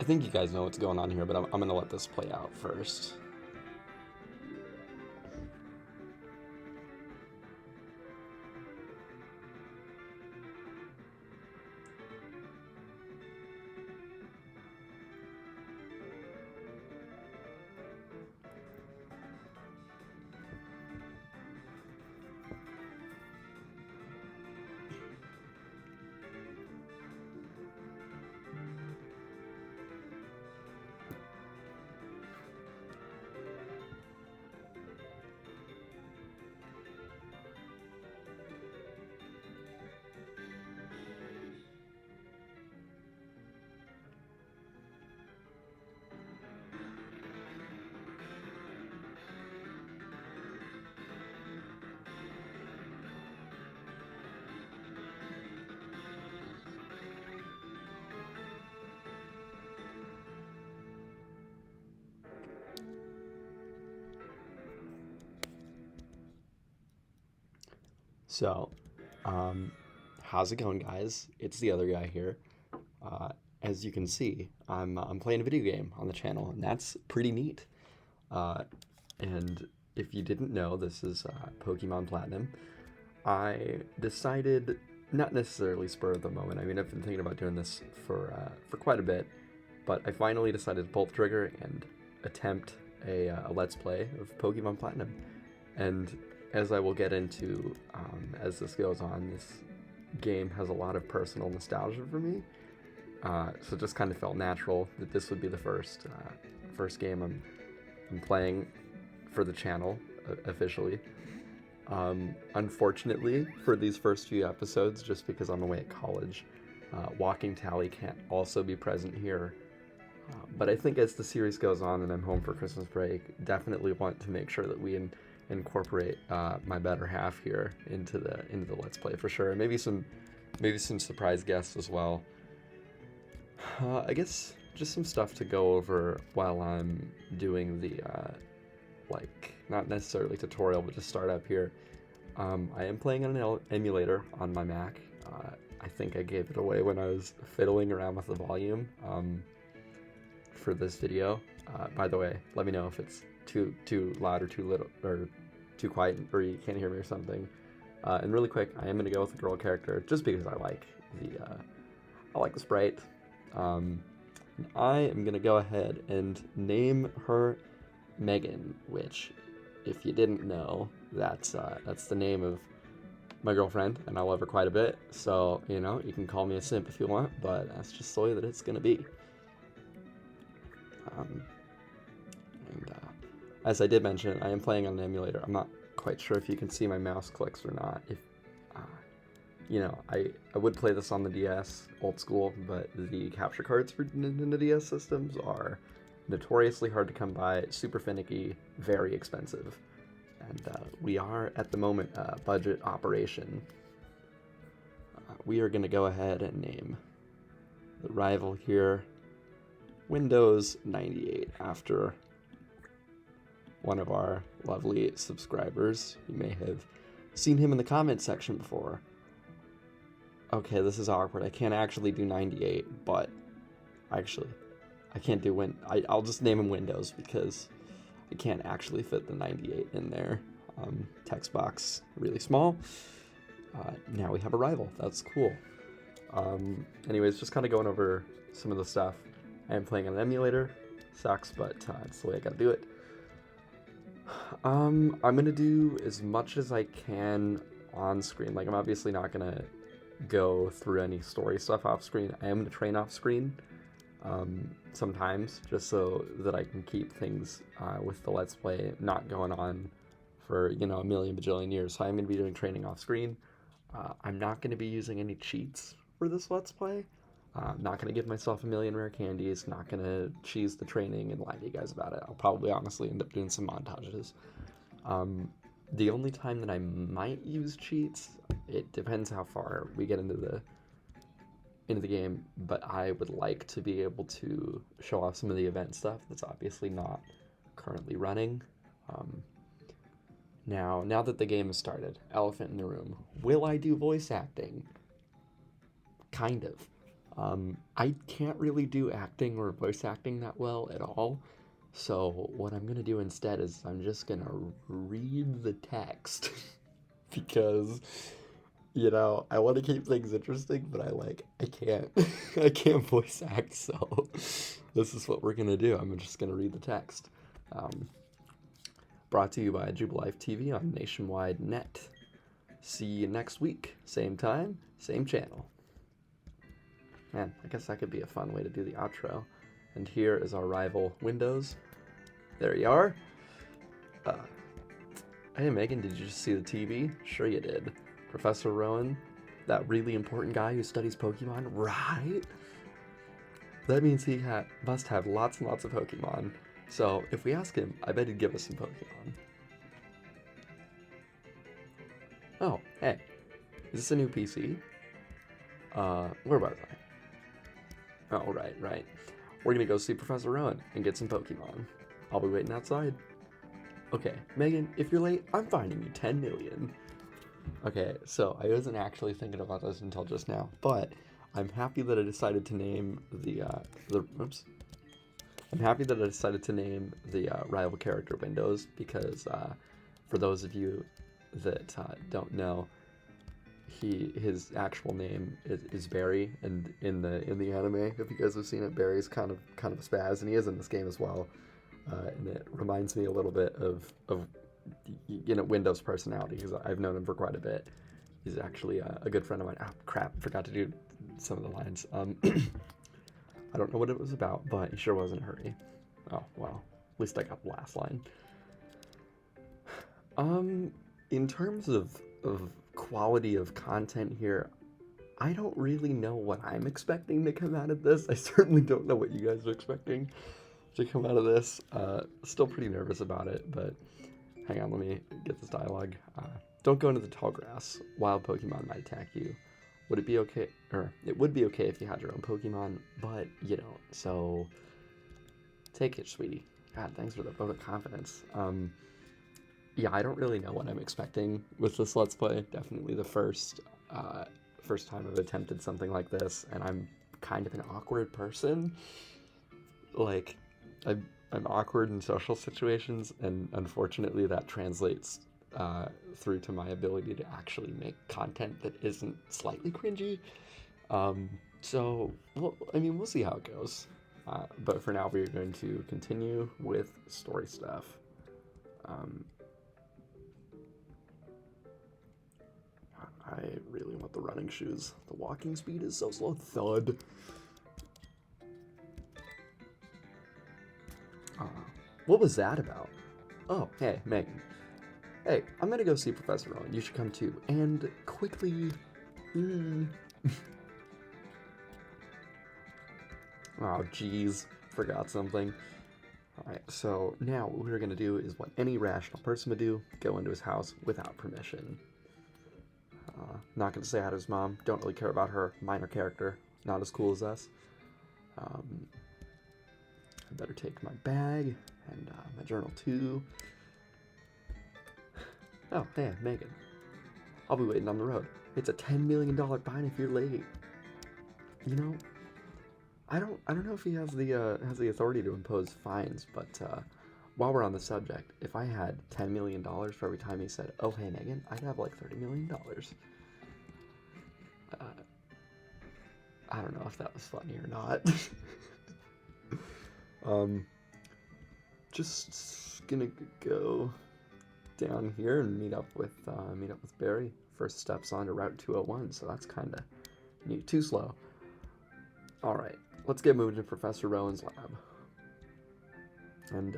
think you guys know what's going on here, but I'm going to let this play out first. So, how's it going, guys? It's the other guy here. As you can see, I'm playing a video game on the channel, and that's pretty neat. And if you didn't know, this is Pokemon Platinum. I decided, not necessarily spur of the moment. I mean, I've been thinking about doing this for quite a bit, but I finally decided to pull the trigger and attempt a Let's Play of Pokemon Platinum. And as I will get into as this goes on, this game has a lot of personal nostalgia for me. So it just kind of felt natural that this would be the first game I'm playing for the channel officially. Unfortunately, for these first few episodes, just because I'm away at college, walking Talley can't also be present here. But I think as the series goes on and I'm home for Christmas break, definitely want to make sure that we incorporate my better half here into the Let's Play for sure. And maybe some surprise guests as well. I guess just some stuff to go over while I'm doing the not necessarily tutorial, but just start up here. I am playing on an emulator on my Mac. I think I gave it away when I was fiddling around with the volume for this video. By the way, let me know if it's too loud or too little or too quiet or you can't hear me or something. And really quick, I am going to go with the girl character just because I like the sprite. I am going to go ahead and name her Megan, which, if you didn't know, that's the name of my girlfriend, and I love her quite a bit. So, you know, you can call me a simp if you want, but that's just the way that it's going to be. As I did mention, I am playing on an emulator. I'm not quite sure if you can see my mouse clicks or not. If you know, I would play this on the DS, old school, but the capture cards for Nintendo DS systems are notoriously hard to come by, super finicky, very expensive. And we are, at the moment, a budget operation. We are going to go ahead and name the rival here Windows 98 after one of our lovely subscribers. You may have seen him in the comment section before. Okay, this is awkward. I can't actually do 98, but actually, I can't do I'll just name him Windows because I can't actually fit the 98 in there. Text box really small. Now we have a rival. That's cool. Anyways, just kind of going over some of the stuff. I am playing on an emulator. Sucks, but it's the way I gotta do it. I'm gonna do as much as I can on screen. Like, I'm obviously not gonna go through any story stuff off screen. I am gonna train off screen sometimes, just so that I can keep things with the Let's Play not going on for, you know, a million bajillion years. So I'm gonna be doing training off screen. I'm not gonna be using any cheats for this Let's Play. I'm not gonna give myself a million rare candies, not gonna cheese the training and lie to you guys about it. I'll probably honestly end up doing some montages. The only time that I might use cheats, it depends how far we get into the game, but I would like to be able to show off some of the event stuff that's obviously not currently running. Now that the game has started, elephant in the room, will I do voice acting? Kind of. I can't really do acting or voice acting that well at all. So what I'm gonna do instead is I'm just gonna read the text because I want to keep things interesting, but I can't I can't voice act, so this is what we're gonna do. I'm just gonna read the text. Um, Brought to you by Jubilife TV on Nationwide Net. See you next week, same time, same channel. Man, I guess that could be a fun way to do the outro. And here is our rival Windows. There you are. Hey Megan, did you just see the TV? Sure you did. Professor Rowan, that really important guy who studies Pokemon, right? That means he must have lots and lots of Pokemon. So if we ask him, I bet he'd give us some Pokemon. Oh, hey. Is this a new PC? Where was I? Oh, right. We're gonna go see Professor Rowan and get some Pokemon. I'll be waiting outside. Okay, Megan, if you're late, I'm fining you 10 million. Okay, so I wasn't actually thinking about this until just now, but I'm happy that I decided to name I'm happy that I decided to name the rival character Windows because for those of you that don't know, his actual name is Barry, and in the anime, if you guys have seen it, Barry's kind of a spaz, and he is in this game as well. And it reminds me a little bit of Windows' personality, because I've known him for quite a bit. He's actually a good friend of mine. Oh, crap, forgot to do some of the lines. I don't know what it was about, but he sure was in a hurry. Oh, well, at least I got the last line. In terms of quality of content here, I don't really know what I'm expecting to come out of this. I certainly don't know what you guys are expecting to come out of this. Still pretty nervous about it, but hang on, let me get this dialogue. Don't go into the tall grass. Wild Pokemon might attack you. Would it be okay, or it would be okay if you had your own Pokemon, but you don't, so take it, sweetie. God, thanks for the vote of confidence. Yeah, I don't really know what I'm expecting with this Let's Play. Definitely the first time I've attempted something like this, and I'm kind of an awkward person. Like, I'm awkward in social situations, and unfortunately that translates through to my ability to actually make content that isn't slightly cringy. So, we'll see how it goes. But for now, we're going to continue with story stuff. I really want the running shoes. The walking speed is so slow. Thud. What was that about? Oh, hey, Megan. Hey, I'm gonna go see Professor Rowan. You should come too. And quickly... Oh, jeez. Forgot something. Alright, so now what we're gonna do is what any rational person would do. Go into his house without permission. Not gonna say hi to his mom. Don't really care about her. Minor character. Not as cool as us. I better take my bag and my journal too. Oh, hey, Megan. I'll be waiting on the road. It's a $10 million fine if you're late. You know, I don't know if he has the authority to impose fines, but while we're on the subject, if I had $10 million for every time he said, "Oh, hey, Megan," I'd have like $30 million. I don't know if that was funny or not. Just gonna go down here and meet up with Barry. First steps onto Route 201, so that's kind of neat. Too slow. All right, let's get moving to Professor Rowan's lab. And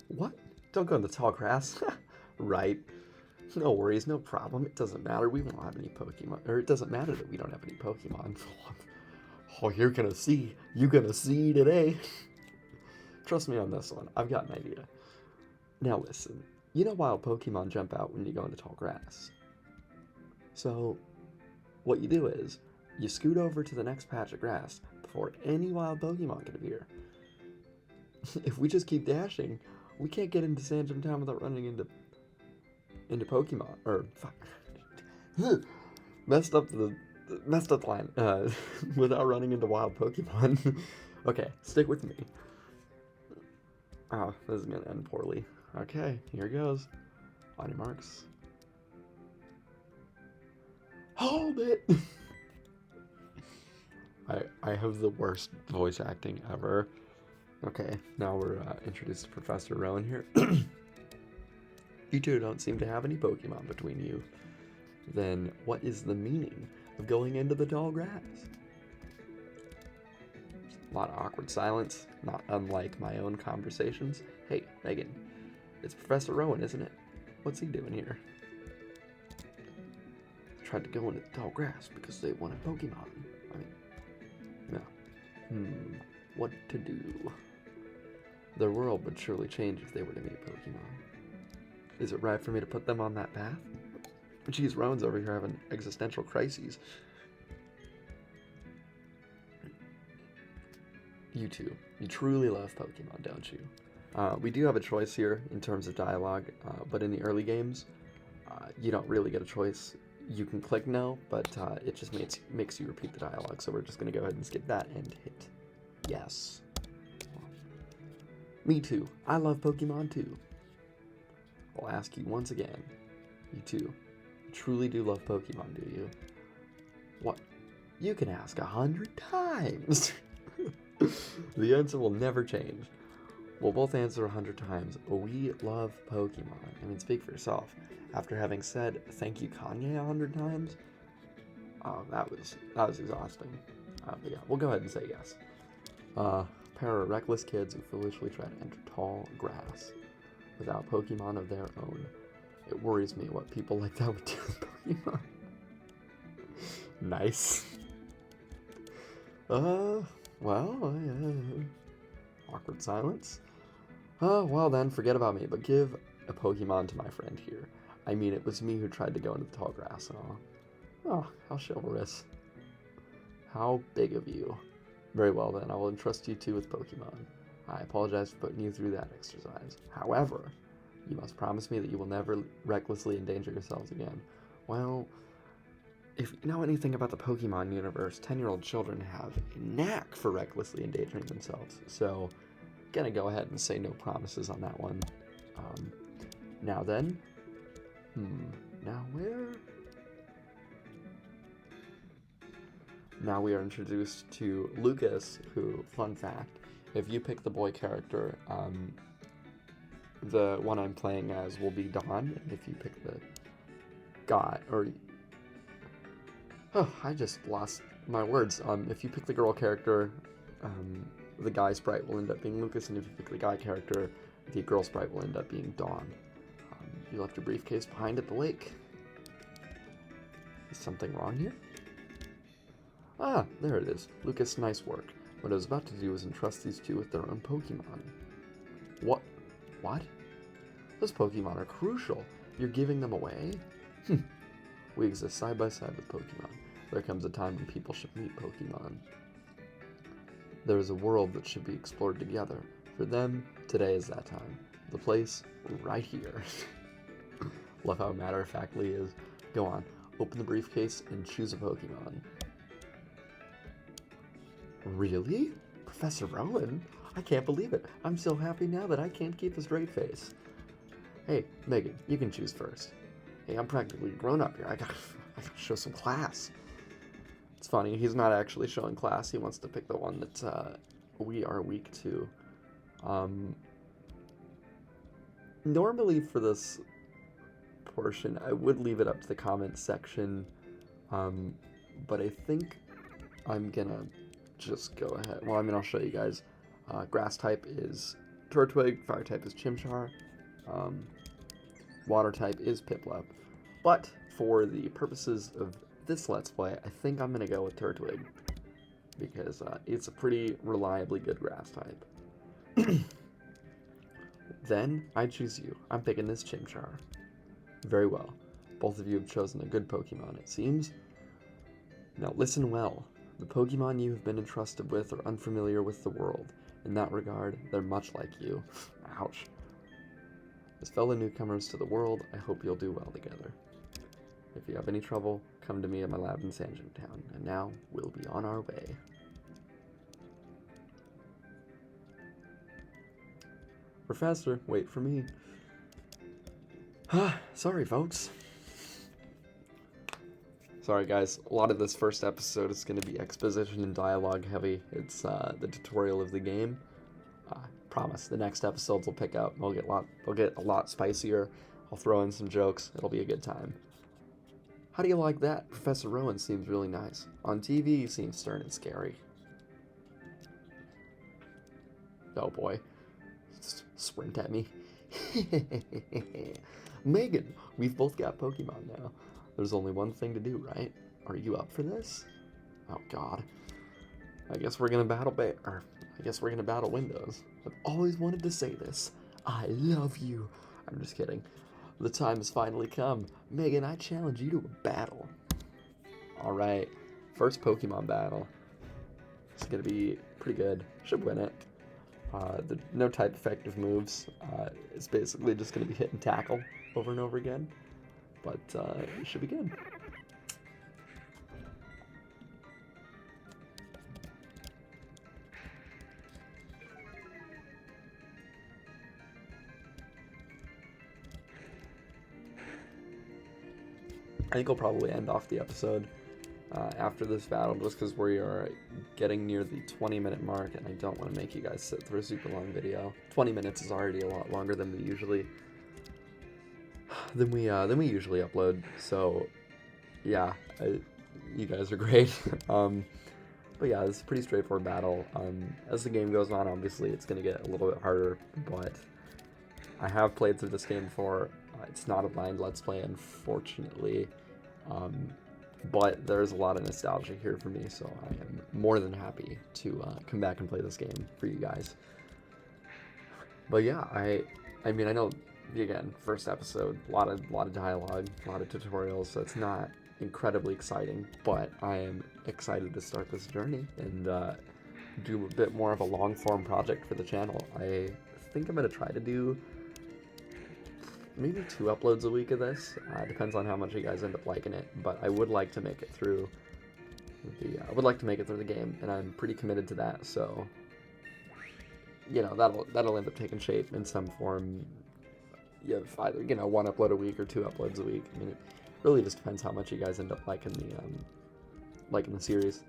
what? Don't go in the tall grass. Right. No worries, no problem. It doesn't matter. We won't have any Pokemon, or it doesn't matter that we don't have any Pokemon. Oh, you're gonna see. You're gonna see today. Trust me on this one. I've got an idea. Now listen. You know wild Pokemon jump out when you go into tall grass. So, what you do is, you scoot over to the next patch of grass before any wild Pokemon can appear. If we just keep dashing, we can't get into Sandgem Town without running into Pokemon. Or, fuck. messed up the line without running into wild Pokemon. Okay, stick with me. Oh, this is gonna end poorly. Okay, here goes. On your marks. Hold it! I have the worst voice acting ever. Okay, now we're introduced to Professor Rowan here. You two don't seem to have any Pokemon between you. Then what is the meaning of going into the tall grass? A lot of awkward silence, not unlike my own conversations. Hey, Megan, it's Professor Rowan, isn't it? What's he doing here? Tried to go into the tall grass because they wanted Pokemon. I mean, no. What to do? Their world would surely change if they were to meet Pokemon. Is it right for me to put them on that path? Geez, Rowan's over here having existential crises. You two, you truly love Pokemon, don't you? We do have a choice here in terms of dialogue, but in the early games, you don't really get a choice. You can click no, but it just makes you repeat the dialogue, so we're just going to go ahead and skip that and hit yes. Me too. I love Pokemon too. I'll ask you once again. You two, you truly do love Pokemon, do you? What? You can ask 100 times. The answer will never change. We'll both answer 100 times. We love Pokemon. I mean, speak for yourself. After having said thank you Kanye 100 times, that was exhausting. But yeah, we'll go ahead and say yes. Pair of reckless kids who foolishly try to enter tall grass without Pokemon of their own. It worries me what people like that would do with Pokemon. Nice. Awkward silence. Well then, forget about me, but give a Pokemon to my friend here. I mean, it was me who tried to go into the tall grass and all. Oh, how chivalrous. How big of you. Very well then, I will entrust you two with Pokemon. I apologize for putting you through that exercise. However, you must promise me that you will never recklessly endanger yourselves again. Well, if you know anything about the Pokemon universe, 10-year-old children have a knack for recklessly endangering themselves. So, gonna go ahead and say no promises on that one. Now then, now where? Now we are introduced to Lucas, who, fun fact, if you pick the boy character, the one I'm playing as will be Dawn, and if you pick the guy, I just lost my words. If you pick the girl character, the guy sprite will end up being Lucas, and if you pick the guy character, the girl sprite will end up being Dawn. You left your briefcase behind at the lake. Is something wrong here? Ah, there it is. Lucas, nice work. What I was about to do was entrust these two with their own Pokemon. What? What? Those Pokemon are crucial. You're giving them away? We exist side by side with Pokemon. There comes a time when people should meet Pokemon. There is a world that should be explored together. For them, today is that time. The place, right here. Love how matter-of-factly he is. Go on, open the briefcase and choose a Pokemon. Really? Professor Rowan? I can't believe it. I'm so happy now that I can't keep a straight face. Hey, Megan, you can choose first. Hey, I'm practically grown up here. I gotta show some class. It's funny, he's not actually showing class. He wants to pick the one that we are weak to. Normally for this portion, I would leave it up to the comments section, but I think I'm gonna just go ahead. Well, I mean, I'll show you guys. Grass type is Turtwig, fire type is Chimchar, water type is Piplup. But for the purposes of this Let's Play, I think I'm going to go with Turtwig, because it's a pretty reliably good grass type. Then, I choose you. I'm picking this Chimchar. Very well. Both of you have chosen a good Pokemon, it seems. Now listen well. The Pokemon you have been entrusted with are unfamiliar with the world. In that regard, they're much like you. Ouch. As fellow newcomers to the world, I hope you'll do well together. If you have any trouble, come to me at my lab in Sanjum Town. And now, we'll be on our way. Professor, wait for me. Sorry, folks. Sorry, guys. A lot of this first episode is going to be exposition and dialogue heavy. It's the tutorial of the game. Promise, the next episodes will pick up. They'll get a lot spicier. I'll throw in some jokes. It'll be a good time. How do you like that? Professor Rowan seems really nice. On TV, he seems stern and scary. Oh boy. Sprint at me. Megan, we've both got Pokemon now. There's only one thing to do, right? Are you up for this? Oh god. I guess we're gonna battle Windows. I've always wanted to say this. I love you. I'm just kidding. The time has finally come. Megan, I challenge you to a battle. Alright. First Pokemon battle. It's gonna be pretty good. Should win it. No type effective moves. It's basically just going to be hit and tackle over and over again. But it should be good. I think I'll probably end off the episode after this battle, just because we are getting near the 20-minute mark, and I don't want to make you guys sit through a super long video. 20 minutes is already a lot longer than we usually upload. So, yeah, you guys are great. But yeah, this is a pretty straightforward battle. As the game goes on, obviously, it's going to get a little bit harder, but I have played through this game before. It's not a blind Let's Play, unfortunately. But there's a lot of nostalgia here for me, so I am more than happy to come back and play this game for you guys. But yeah, I mean, I know, again, first episode, a lot of dialogue, a lot of tutorials, so it's not incredibly exciting, but I am excited to start this journey and do a bit more of a long-form project for the channel. I think I'm going to try to do maybe 2 uploads a week of this. Depends on how much you guys end up liking it, but I would like to make it through the game, and I'm pretty committed to that. So, you know, that'll end up taking shape in some form. You have either 1 upload a week or 2 uploads a week. I mean, it really just depends how much you guys end up liking the series.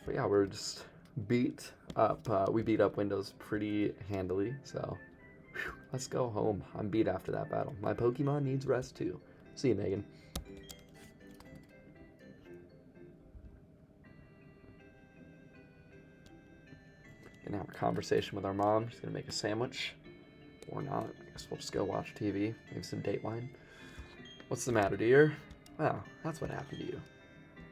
But yeah, we're just beat up. We beat up Windows pretty handily, so. Whew, let's go home. I'm beat after that battle. My Pokemon needs rest too. See you, Megan. Gonna have a conversation with our mom. She's gonna make a sandwich. Or not. I guess we'll just go watch TV. Maybe some Dateline. What's the matter, dear? Wow, that's what happened to you.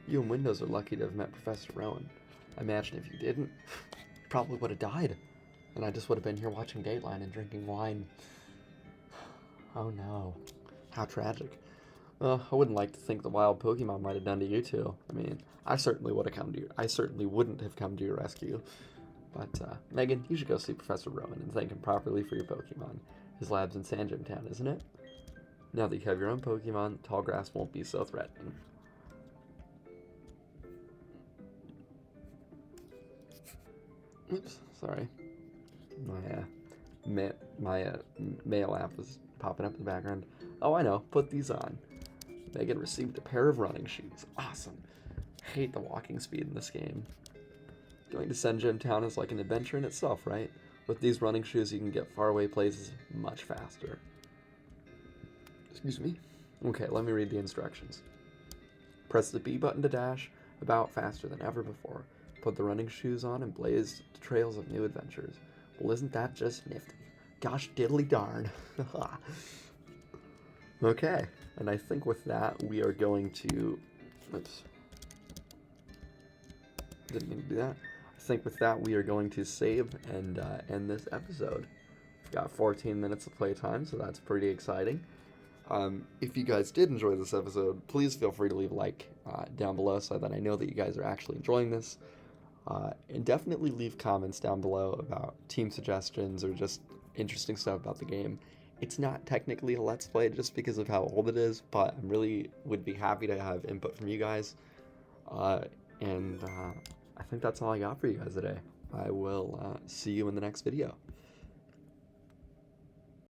You and Windows are lucky to have met Professor Rowan. I imagine if you didn't, you probably would have died. And I just would have been here watching Dateline and drinking wine. Oh no. How tragic. I wouldn't like to think the wild Pokemon might have done to you too. I mean, I certainly wouldn't have come to your rescue. But, Megan, you should go see Professor Rowan and thank him properly for your Pokemon. His lab's in Sanjum Town, isn't it? Now that you have your own Pokemon, tall grass won't be so threatening. Oops, sorry. My mail app was popping up in the background. Oh, I know. Put these on. Megan received a pair of running shoes. Awesome. Hate the walking speed in this game. Going to Sanjum Town is like an adventure in itself, right? With these running shoes, you can get faraway places much faster. Excuse me. Okay, let me read the instructions. Press the B button to dash about faster than ever before. Put the running shoes on and blaze the trails of new adventures. Well, isn't that just nifty? Gosh diddly darn. Okay, and I think with that, we are going to... Oops. Didn't mean to do that. I think with that, we are going to save and end this episode. We've got 14 minutes of playtime, so that's pretty exciting. If you guys did enjoy this episode, please feel free to leave a like down below so that I know that you guys are actually enjoying this. And definitely leave comments down below about team suggestions or just interesting stuff about the game. It's not technically a Let's Play just because of how old it is, but I really would be happy to have input from you guys. Uh, and I think that's all I got for you guys today. I will see you in the next video.